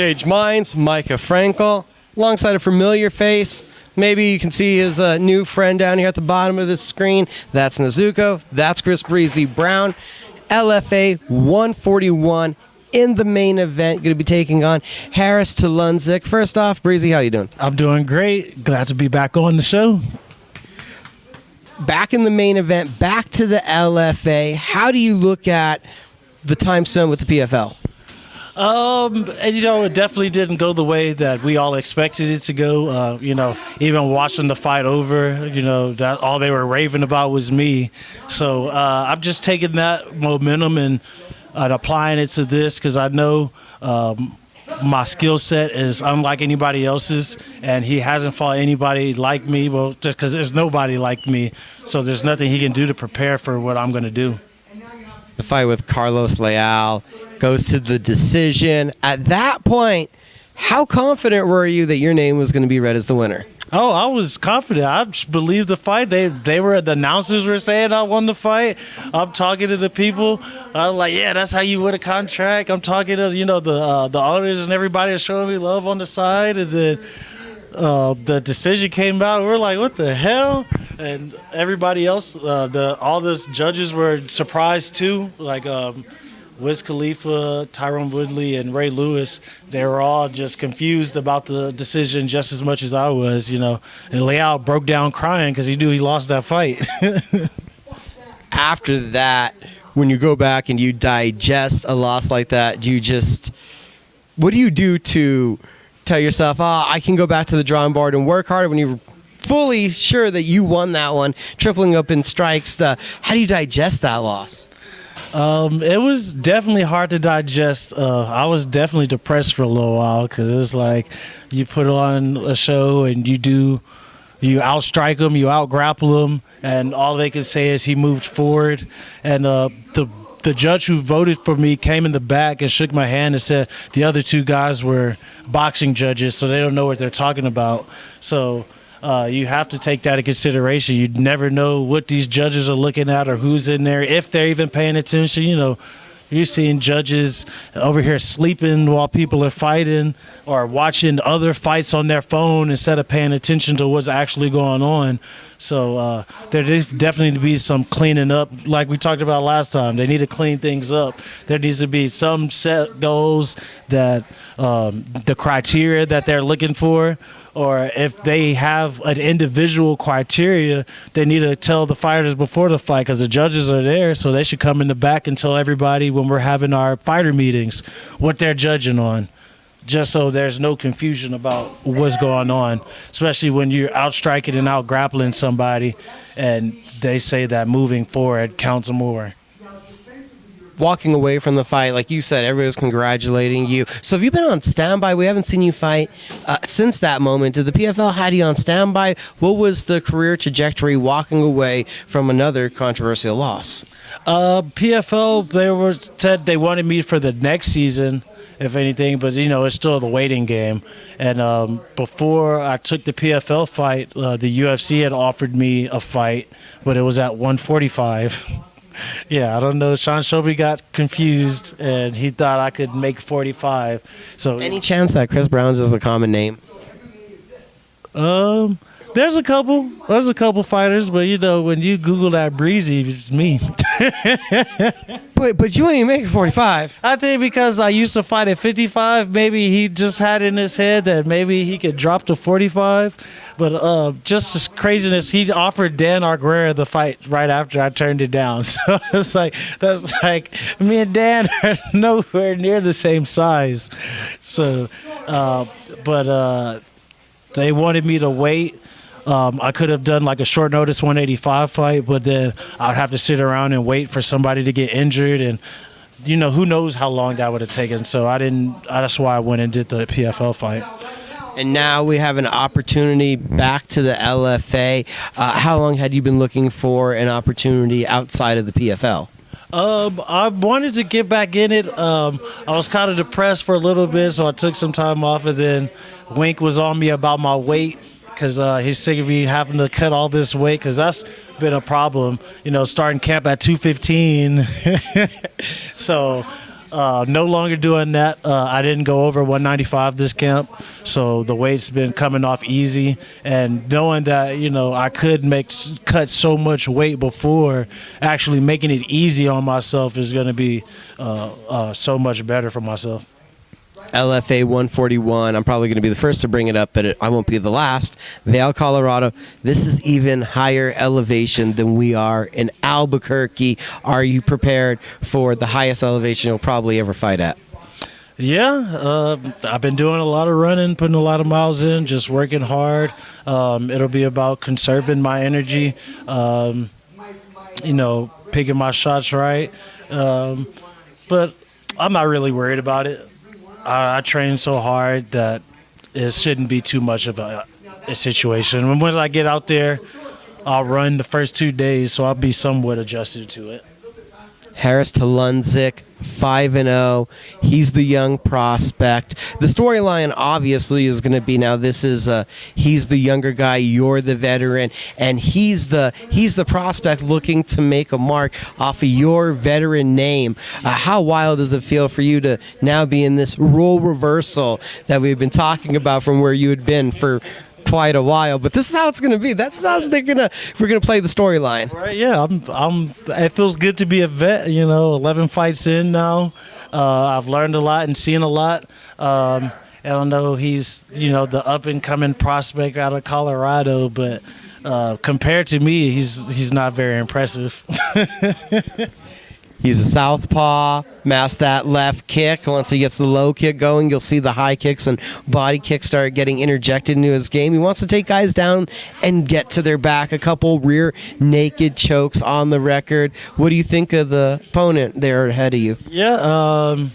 Cage Minds, Micah Frankel, alongside a familiar face. Maybe you can see his new friend down here at the bottom of the screen. That's Nezuko. That's Chris Breezy Brown. LFA 141 in the main event. Going to be taking on Harris Talundzic. First off, Breezy, how you doing? I'm doing great. Glad to be back on the show. Back in the main event, back to the LFA. How do you look at the time spent with the PFL? And it definitely didn't go the way that we all expected it to go. Even watching the fight over, that all they were raving about was me. So I'm just taking that momentum and applying it to this because I know my skill set is unlike anybody else's, and he hasn't fought anybody like me. Well, just because there's nobody like me, so there's nothing he can do to prepare for what I'm going to do. The fight with Carlos Leal goes to the decision. At that point, how confident were you that your name was going to be read as the winner? Oh, I was confident. I just believed the fight. The announcers were saying I won the fight. I'm talking to the people. I was like, yeah, that's how you win a contract. I'm talking to the owners and everybody is showing me love on the side, and then the decision came out. We're like, what the hell? And everybody else, all the judges were surprised too. Like Wiz Khalifa, Tyrone Woodley, and Ray Lewis, they were all just confused about the decision just as much as I was, And Leal broke down crying because he knew he lost that fight. After that, when you go back and you digest a loss like that, what do you do to tell yourself, I can go back to the drawing board and work harder when you're fully sure that you won that one, tripling up in strikes? How do you digest that loss? It was definitely hard to digest. I was definitely depressed for a little while because it's like you put on a show and you outstrike them, you outgrapple them, and all they could say is he moved forward. And the judge who voted for me came in the back and shook my hand and said the other two guys were boxing judges, so they don't know what they're talking about. So you have to take that into consideration. You never know what these judges are looking at or who's in there, if they're even paying attention. You're seeing judges over here sleeping while people are fighting or watching other fights on their phone instead of paying attention to what's actually going on. So there definitely needs to be some cleaning up, like we talked about last time. They need to clean things up. There needs to be some set goals that the criteria that they're looking for, or if they have an individual criteria, they need to tell the fighters before the fight because the judges are there, so they should come in the back and tell everybody when we're having our fighter meetings what they're judging on, just so there's no confusion about what's going on, especially when you're outstriking and out-grappling somebody and they say that moving forward counts more. Walking away from the fight, like you said, everybody was congratulating you. So have you been on standby? We haven't seen you fight since that moment. Did the PFL had you on standby? What was the career trajectory walking away from another controversial loss? PFL, said they wanted me for the next season, if anything, but it's still the waiting game. And before I took the PFL fight, the UFC had offered me a fight, but it was at 145. Yeah, I don't know. Sean Shelby got confused, and he thought I could make 45. So, any chance that Chris Brown's is a common name? There's a couple fighters, but when you Google that Breezy, it's me. But you ain't making 45. I think because I used to fight at 55, maybe he just had in his head that maybe he could drop to 45. But just as craziness, he offered Dan Arguera the fight right after I turned it down. So that's like me and Dan are nowhere near the same size. So, but they wanted me to wait. I could have done like a short notice 185 fight, but then I'd have to sit around and wait for somebody to get injured, and who knows how long that would have taken. So I didn't. That's why I went and did the PFL fight. And now we have an opportunity back to the LFA. How long had you been looking for an opportunity outside of the PFL? I wanted to get back in it. I was kind of depressed for a little bit, so I took some time off, and then Wink was on me about my weight, because he's sick of me having to cut all this weight, because that's been a problem, starting camp at 215. So No longer doing that. I didn't go over 195 this camp, so the weight's been coming off easy. And knowing that, I could cut so much weight before, actually making it easy on myself is going to be so much better for myself. LFA 141. I'm probably going to be the first to bring it up, but I won't be the last. Vail, Colorado. This is even higher elevation than we are in Albuquerque. Are you prepared for the highest elevation you'll probably ever fight at? Yeah, I've been doing a lot of running, putting a lot of miles in, just working hard. It'll be about conserving my energy, picking my shots right. But I'm not really worried about it. I train so hard that it shouldn't be too much of a situation. And once I get out there, I'll run the first 2 days, so I'll be somewhat adjusted to it. Harris Talundzic, 5-0. He's the young prospect. The storyline obviously is going to be now. He's the younger guy. You're the veteran, and he's the prospect looking to make a mark off of your veteran name. How wild does it feel for you to now be in this role reversal that we've been talking about from where you had been for quite a while? But this is how it's going to be. That's how we're gonna play the storyline. Right? Yeah. It feels good to be a vet. 11 fights in now. I've learned a lot and seen a lot. I don't know. He's the up and coming prospect out of Colorado, but compared to me, he's not very impressive. He's a southpaw, master that left kick. Once he gets the low kick going, you'll see the high kicks and body kicks start getting interjected into his game. He wants to take guys down and get to their back. A couple rear naked chokes on the record. What do you think of the opponent there ahead of you? Yeah, I'm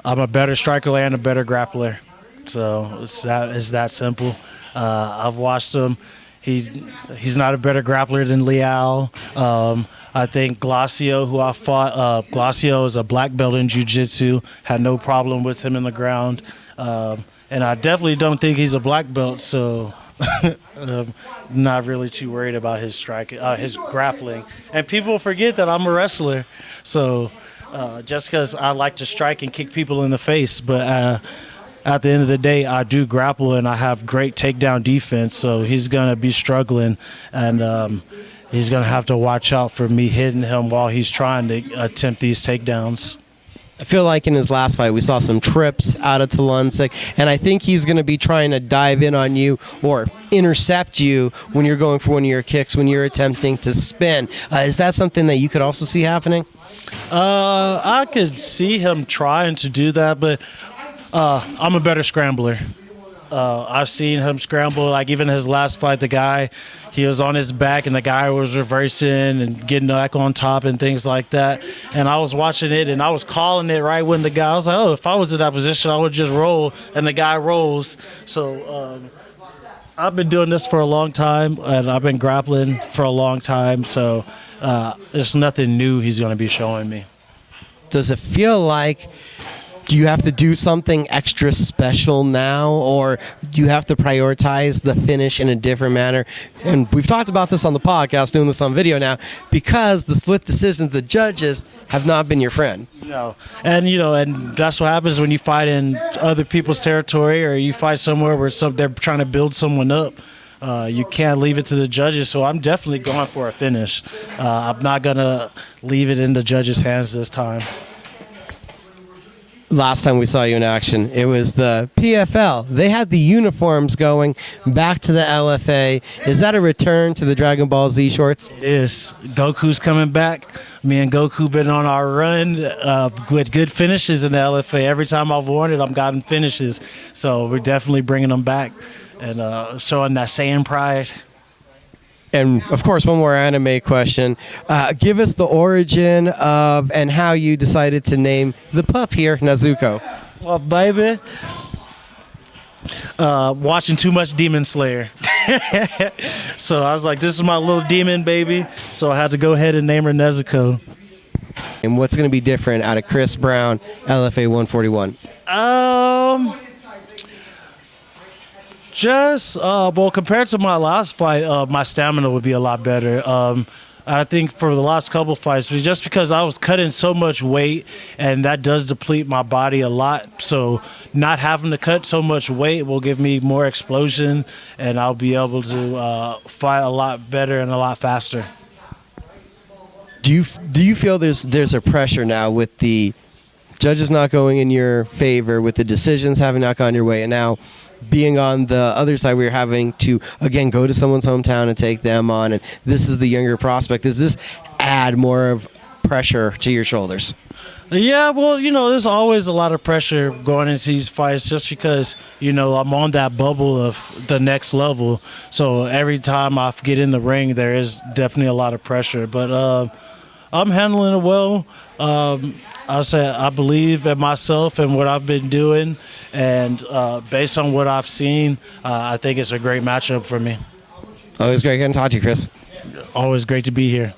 a better striker and a better grappler. So it's that simple. I've watched him. He's not a better grappler than Leal. I think Glacio, who I fought, Glacio is a black belt in jiu-jitsu, had no problem with him in the ground. And I definitely don't think he's a black belt, so not really too worried about his his grappling. And people forget that I'm a wrestler, so just because I like to strike and kick people in the face, but at the end of the day, I do grapple and I have great takedown defense, so he's going to be struggling, and he's going to have to watch out for me hitting him while he's trying to attempt these takedowns. I feel like in his last fight, we saw some trips out of Talundzic, and I think he's going to be trying to dive in on you or intercept you when you're going for one of your kicks, when you're attempting to spin. Is that something that you could also see happening? I could see him trying to do that, but I'm a better scrambler. I've seen him scramble, like even his last fight, he was on his back and the guy was reversing and getting back on top and things like that. And I was watching it and I was calling it right when I was like, if I was in that position, I would just roll, and the guy rolls. So I've been doing this for a long time, and I've been grappling for a long time. So there's nothing new he's going to be showing me. Does it feel like you have to do something extra special now, or do you have to prioritize the finish in a different manner? And we've talked about this on the podcast, doing this on video now, because the split decisions of the judges have not been your friend. No. And that's what happens when you fight in other people's territory, or you fight somewhere where they're trying to build someone up. You can't leave it to the judges, so I'm definitely going for a finish. I'm not going to leave it in the judges' hands this time. Last time we saw you in action, it was the PFL. They had the uniforms going back to the LFA. Is that a return to the Dragon Ball Z shorts? It is. Goku's coming back. Me and Goku been on our run with good finishes in the LFA. Every time I've worn it, I've gotten finishes. So we're definitely bringing them back and showing that Saiyan pride. And, of course, one more anime question. Give us the origin of and how you decided to name the pup here, Nezuko. Well, baby, watching too much Demon Slayer. So I was like, this is my little demon baby. So I had to go ahead and name her Nezuko. And what's going to be different out of Chris Brown, LFA 141? Compared to my last fight, my stamina would be a lot better. I think for the last couple fights, just because I was cutting so much weight, and that does deplete my body a lot. So not having to cut so much weight will give me more explosion, and I'll be able to fight a lot better and a lot faster. Do you feel there's a pressure now with the judges not going in your favor, with the decisions having not gone your way, and now being on the other side, we're having to again go to someone's hometown and take them on, and this is the younger prospect. Does this add more of pressure to your shoulders? Yeah, well, there's always a lot of pressure going into these fights just because, I'm on that bubble of the next level. So every time I get in the ring, there is definitely a lot of pressure. But I'm handling it well. I believe in myself and what I've been doing. And based on what I've seen, I think it's a great matchup for me. Always great getting to talk to you, Chris. Always great to be here.